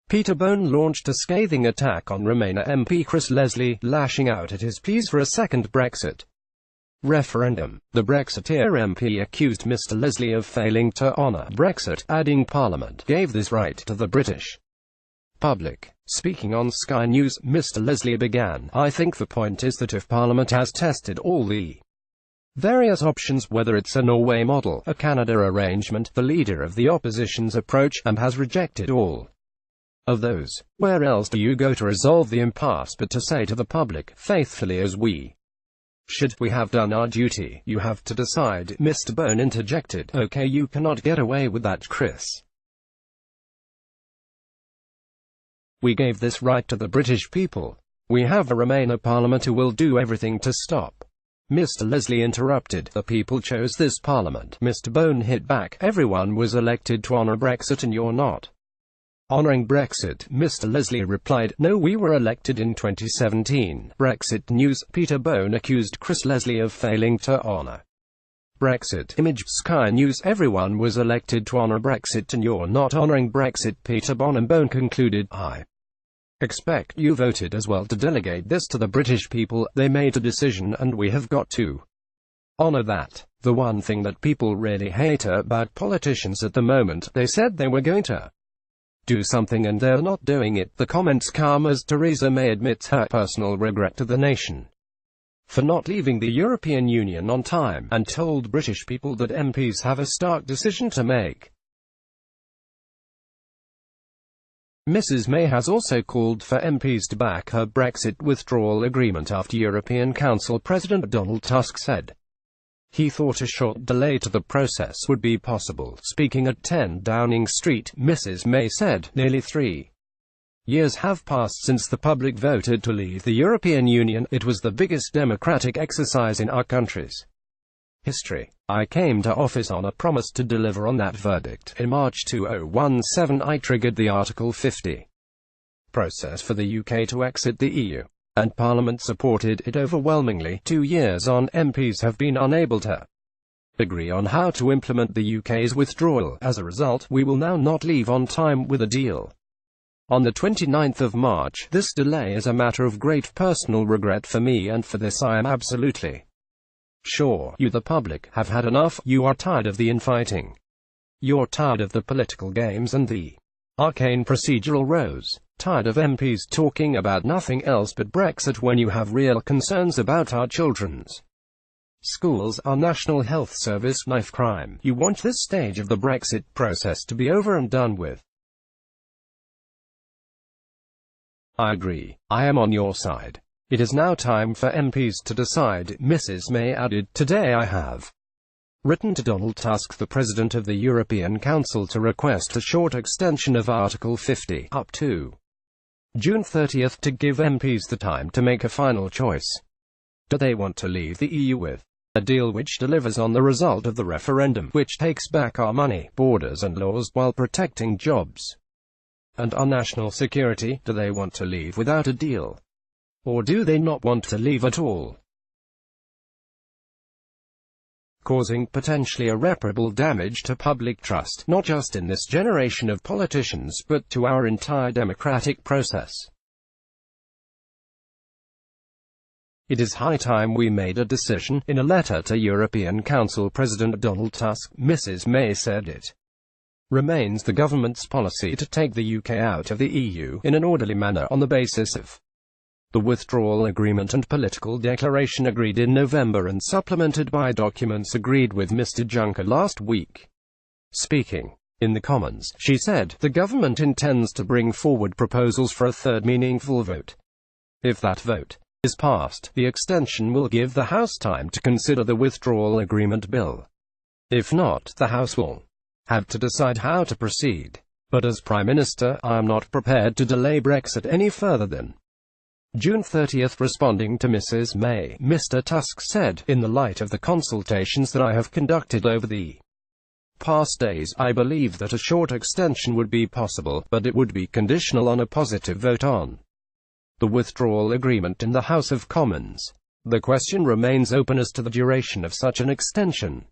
Peter Bone launched a scathing attack on Remainer MP Chris Leslie, lashing out at his pleas for a second Brexit referendum. The Brexiteer MP accused Mr Leslie of failing to honour Brexit, adding Parliament gave this right to the British public. Speaking on Sky News, Mr Leslie began, "I think the point is that if Parliament has tested all the various options, whether it's a Norway model, a Canada arrangement, the leader of the opposition's approach, and has rejected all of those, where else do you go to resolve the impasse but to say to the public, faithfully as we should, we have done our duty? You have to decide." Mr Bone interjected, "Okay, you cannot get away with that, Chris. We gave this right to the British people. We have a Remainer Parliament who will do everything to stop." Mr Leslie interrupted, "The people chose this Parliament." Mr Bone hit back, "Everyone was elected to honour Brexit and you're not honouring Brexit." Mr Leslie replied, "No, we were elected in 2017. Brexit News. Peter Bone accused Chris Leslie of failing to honour Brexit. Image Sky News. "Everyone was elected to honour Brexit and you're not honouring Brexit." Peter Bone concluded, "I expect you voted as well to delegate this to the British people. They made a decision and we have got to honour that. The one thing that people really hate about politicians at the moment, they said they were going to do something and they're not doing it." The comments come as Theresa May admits her personal regret to the nation for not leaving the European Union on time, and told British people that MPs have a stark decision to make. Mrs May has also called for MPs to back her Brexit withdrawal agreement after European Council President Donald Tusk said he thought a short delay to the process would be possible. Speaking at 10 Downing Street, Mrs May said, "Nearly 3 years have passed since the public voted to leave the European Union. It was the biggest democratic exercise in our country's history. I came to office on a promise to deliver on that verdict. In March 2017 I triggered the Article 50 process for the UK to exit the EU. And Parliament supported it overwhelmingly. 2 years on, MPs have been unable to agree on how to implement the UK's withdrawal. As a result, we will now not leave on time with a deal." On the 29th of March, "This delay is a matter of great personal regret for me, and for this I am absolutely sure you, the public, have had enough. You are tired of the infighting. You're tired of the political games and the arcane procedural rows. Tired of MPs talking about nothing else but Brexit when you have real concerns about our children's schools, our national health service, knife crime. You want this stage of the Brexit process to be over and done with. I agree. I am on your side. It is now time for MPs to decide." Mrs May added, "Today I have written to Donald Tusk, the President of the European Council, to request a short extension of Article 50, up to June 30th, to give MPs the time to make a final choice. Do they want to leave the EU with a deal which delivers on the result of the referendum, which takes back our money, borders and laws, while protecting jobs and our national security? Do they want to leave without a deal? Or do they not want to leave at all, causing potentially irreparable damage to public trust, not just in this generation of politicians, but to our entire democratic process? It is high time we made a decision." In a letter to European Council President Donald Tusk, Mrs May said it remains the government's policy to take the UK out of the EU in an orderly manner on the basis of the withdrawal agreement and political declaration agreed in November and supplemented by documents agreed with Mr Juncker last week. Speaking in the Commons, she said, "The government intends to bring forward proposals for a third meaningful vote. If that vote is passed, the extension will give the House time to consider the withdrawal agreement bill. If not, the House will have to decide how to proceed. But as Prime Minister, I am not prepared to delay Brexit any further than June 30th." Responding to Mrs May, Mr Tusk said, "In the light of the consultations that I have conducted over the past days, I believe that a short extension would be possible, but it would be conditional on a positive vote on the withdrawal agreement in the House of Commons. The question remains open as to the duration of such an extension."